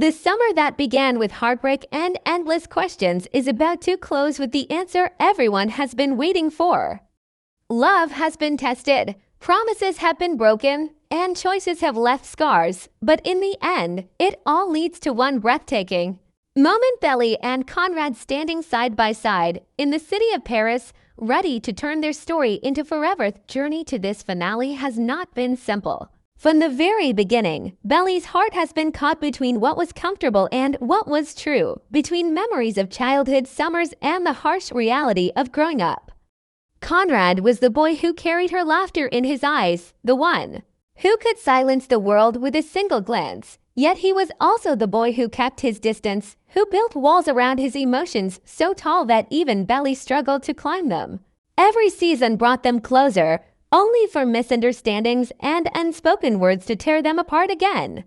The summer that began with heartbreak and endless questions is about to close with the answer everyone has been waiting for. Love has been tested, promises have been broken, and choices have left scars, but in the end, it all leads to one breathtaking moment. Belly and Conrad standing side by side in the city of Paris, ready to turn their story into forever. Journey to this finale has not been simple. From the very beginning, Belly's heart has been caught between what was comfortable and what was true, between memories of childhood summers and the harsh reality of growing up. Conrad was the boy who carried her laughter in his eyes, the one who could silence the world with a single glance. Yet he was also the boy who kept his distance, who built walls around his emotions so tall that even Belly struggled to climb them. Every season brought them closer, only for misunderstandings and unspoken words to tear them apart again.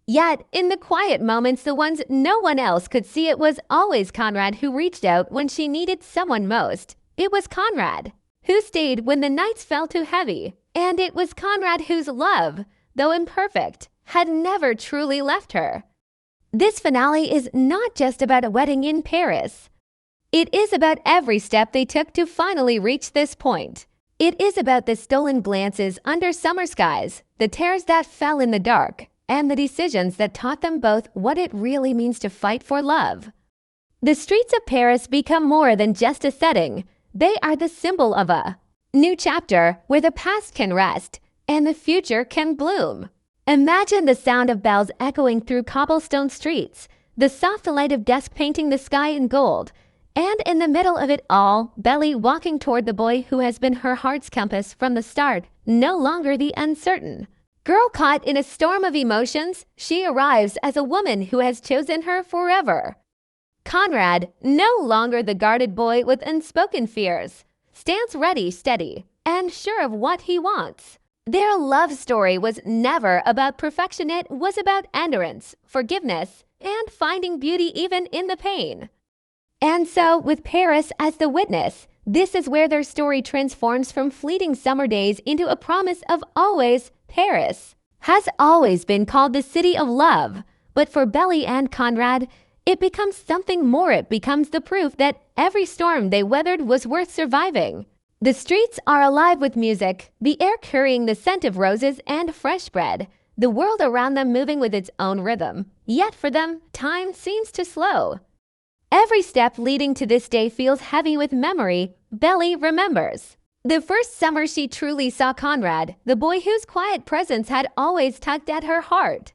Yet, in the quiet moments, the ones no one else could see, it was always Conrad who reached out when she needed someone most. It was Conrad who stayed when the nights felt too heavy. And it was Conrad whose love, though imperfect, had never truly left her. This finale is not just about a wedding in Paris. It is about every step they took to finally reach this point. It is about the stolen glances under summer skies, the tears that fell in the dark, and the decisions that taught them both what it really means to fight for love. The streets of Paris become more than just a setting. They are the symbol of a new chapter where the past can rest and the future can bloom. Imagine the sound of bells echoing through cobblestone streets, the soft light of dusk painting the sky in gold, and in the middle of it all, Belly walking toward the boy who has been her heart's compass from the start, no longer the uncertain girl caught in a storm of emotions. She arrives as a woman who has chosen her forever. Conrad, no longer the guarded boy with unspoken fears, stands ready, steady, and sure of what he wants. Their love story was never about perfection. It was about endurance, forgiveness, and finding beauty even in the pain. And so, with Paris as the witness, this is where their story transforms from fleeting summer days into a promise of always. Paris has always been called the city of love, but for Belly and Conrad, it becomes something more. It becomes the proof that every storm they weathered was worth surviving. The streets are alive with music, the air carrying the scent of roses and fresh bread, the world around them moving with its own rhythm. Yet for them, time seems to slow. Every step leading to this day feels heavy with memory. Belly remembers the first summer she truly saw Conrad, the boy whose quiet presence had always tugged at her heart.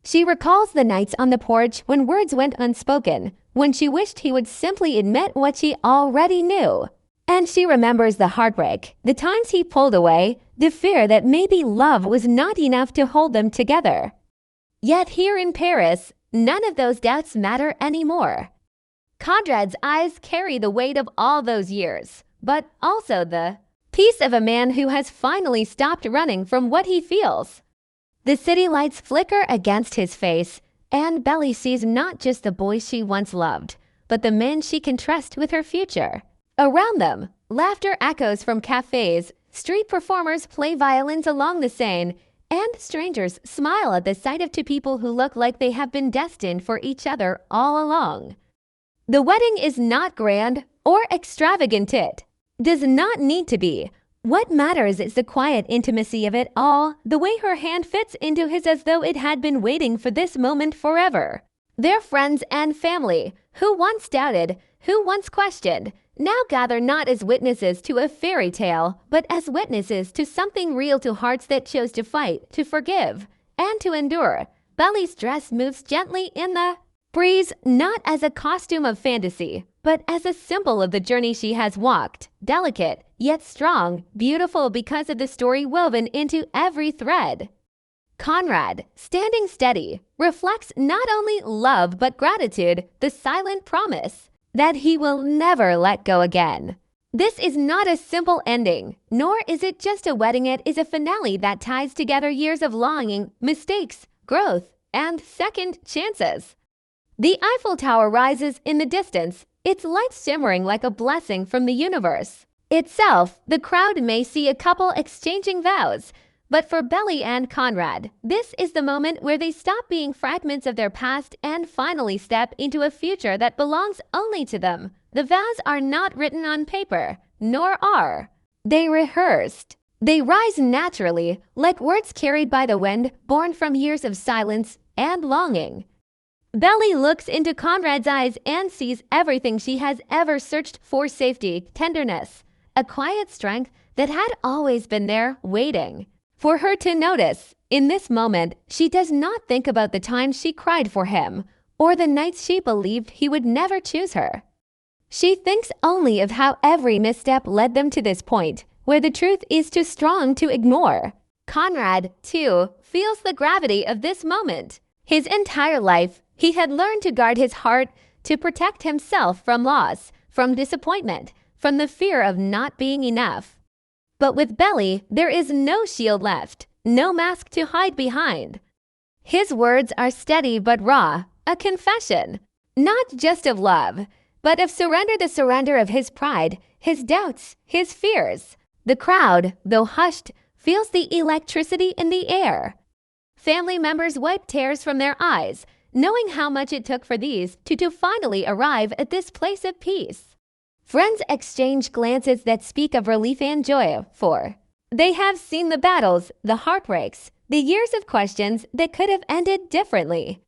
She recalls the nights on the porch when words went unspoken, when she wished he would simply admit what she already knew. And she remembers the heartbreak, the times he pulled away, the fear that maybe love was not enough to hold them together. Yet here in Paris, none of those doubts matter anymore. Conrad's eyes carry the weight of all those years, but also the peace of a man who has finally stopped running from what he feels. The city lights flicker against his face, and Belly sees not just the boy she once loved, but the men she can trust with her future. Around them, laughter echoes from cafes, street performers play violins along the Seine, and strangers smile at the sight of two people who look like they have been destined for each other all along. The wedding is not grand or extravagant. It does not need to be. What matters is the quiet intimacy of it all, the way her hand fits into his as though it had been waiting for this moment forever. Their friends and family, who once doubted, who once questioned, now gather not as witnesses to a fairy tale, but as witnesses to something real, to hearts that chose to fight, to forgive, and to endure. Belly's dress moves gently in the breeze, not as a costume of fantasy, but as a symbol of the journey she has walked, delicate, yet strong, beautiful because of the story woven into every thread. Conrad, standing steady, reflects not only love but gratitude, the silent promise that he will never let go again. This is not a simple ending, nor is it just a wedding. It is a finale that ties together years of longing, mistakes, growth, and second chances. The Eiffel Tower rises in the distance, its lights shimmering like a blessing from the universe itself. The crowd may see a couple exchanging vows, But for Belly and Conrad, this is the moment where they stop being fragments of their past and finally step into a future that belongs only to them. The vows are not written on paper, nor are they rehearsed. They rise naturally, like words carried by the wind, born from years of silence and longing. Belly looks into Conrad's eyes and sees everything she has ever searched for: safety, tenderness, a quiet strength that had always been there, waiting for her to notice. In this moment, she does not think about the times she cried for him or the nights she believed he would never choose her. She thinks only of how every misstep led them to this point, where the truth is too strong to ignore. Conrad, too, feels the gravity of this moment. His entire life, he had learned to guard his heart, to protect himself from loss, from disappointment, from the fear of not being enough. But with Belly, there is no shield left, no mask to hide behind. His words are steady but raw, a confession, not just of love, but of surrender, the surrender of his pride, his doubts, his fears. The crowd, though hushed, feels the electricity in the air. Family members wipe tears from their eyes, knowing how much it took for these to finally arrive at this place of peace. Friends exchange glances that speak of relief and joy, for they have seen the battles, the heartbreaks, the years of questions that could have ended differently.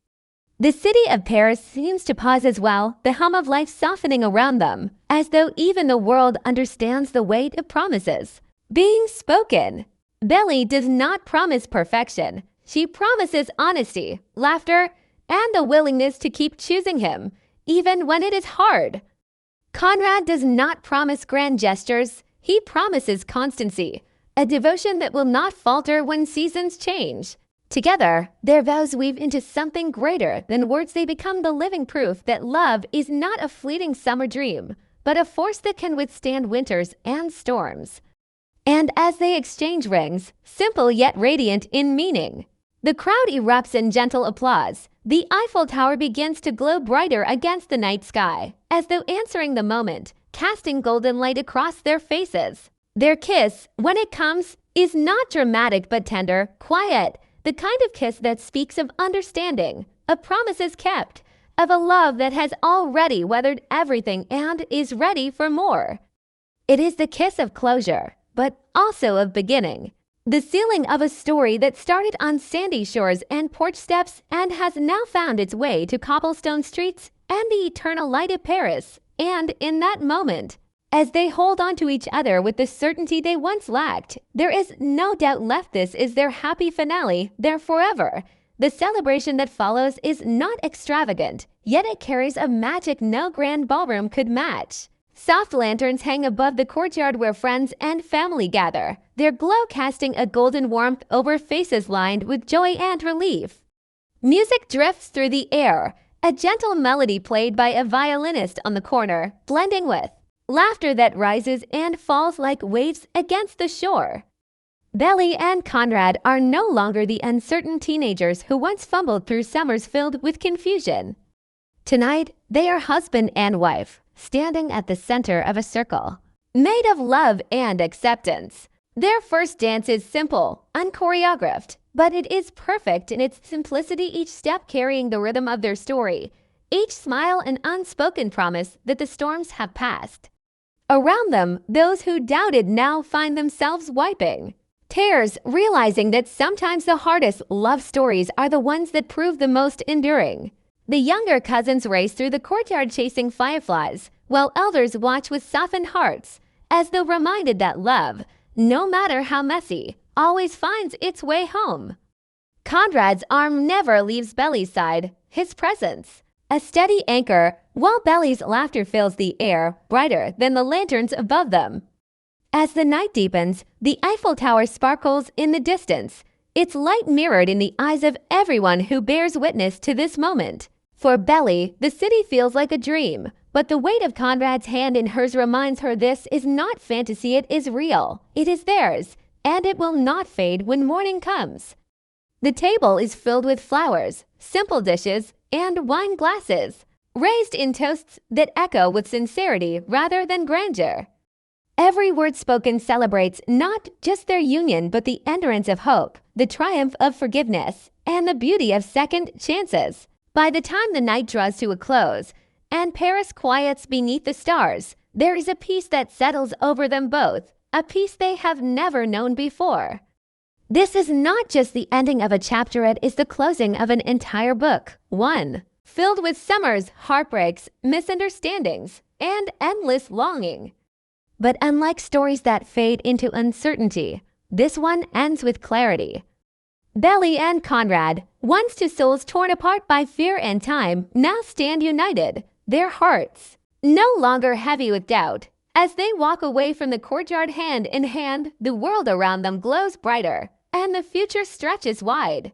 The city of Paris seems to pause as well, the hum of life softening around them, as though even the world understands the weight of promises being spoken. Belly does not promise perfection. She promises honesty, laughter, and the willingness to keep choosing him, even when it is hard. Conrad does not promise grand gestures. He promises constancy, a devotion that will not falter when seasons change. Together, their vows weave into something greater than words. They become the living proof that love is not a fleeting summer dream, but a force that can withstand winters and storms. And as they exchange rings, simple yet radiant in meaning, the crowd erupts in gentle applause. The Eiffel Tower begins to glow brighter against the night sky, as though answering the moment, casting golden light across their faces. Their kiss, when it comes, is not dramatic but tender, quiet, the kind of kiss that speaks of understanding, of promises kept, of a love that has already weathered everything and is ready for more. It is the kiss of closure, but also of beginning. The sealing of a story that started on sandy shores and porch steps and has now found its way to cobblestone streets and the eternal light of Paris. And in that moment, as they hold on to each other with the certainty they once lacked, there is no doubt left. This is their happy finale, their forever. The celebration that follows is not extravagant, yet it carries a magic no grand ballroom could match. Soft lanterns hang above the courtyard where friends and family gather, their glow casting a golden warmth over faces lined with joy and relief. Music drifts through the air, a gentle melody played by a violinist on the corner, blending with laughter that rises and falls like waves against the shore. Belly and Conrad are no longer the uncertain teenagers who once fumbled through summers filled with confusion. Tonight, they are husband and wife, standing at the center of a circle, made of love and acceptance. Their first dance is simple, unchoreographed, but it is perfect in its simplicity, each step carrying the rhythm of their story, each smile an unspoken promise that the storms have passed. Around them, those who doubted now find themselves wiping tears, realizing that sometimes the hardest love stories are the ones that prove the most enduring. The younger cousins race through the courtyard chasing fireflies, while elders watch with softened hearts, as though reminded that love, no matter how messy, always finds its way home. Conrad's arm never leaves Belly's side, his presence a steady anchor, while Belly's laughter fills the air, brighter than the lanterns above them. As the night deepens, the Eiffel Tower sparkles in the distance, its light mirrored in the eyes of everyone who bears witness to this moment. For Belly, the city feels like a dream, but the weight of Conrad's hand in hers reminds her this is not fantasy, it is real. It is theirs, and it will not fade when morning comes. The table is filled with flowers, simple dishes, and wine glasses, raised in toasts that echo with sincerity rather than grandeur. Every word spoken celebrates not just their union but the endurance of hope, the triumph of forgiveness, and the beauty of second chances. By the time the night draws to a close and Paris quiets beneath the stars, there is a peace that settles over them both, a peace they have never known before. This is not just the ending of a chapter, it is the closing of an entire book. 1. Filled with summers, heartbreaks, misunderstandings, and endless longing. But unlike stories that fade into uncertainty, this one ends with clarity. Belly and Conrad, once two souls torn apart by fear and time, now stand united, their hearts no longer heavy with doubt. As they walk away from the courtyard hand in hand, the world around them glows brighter, and the future stretches wide.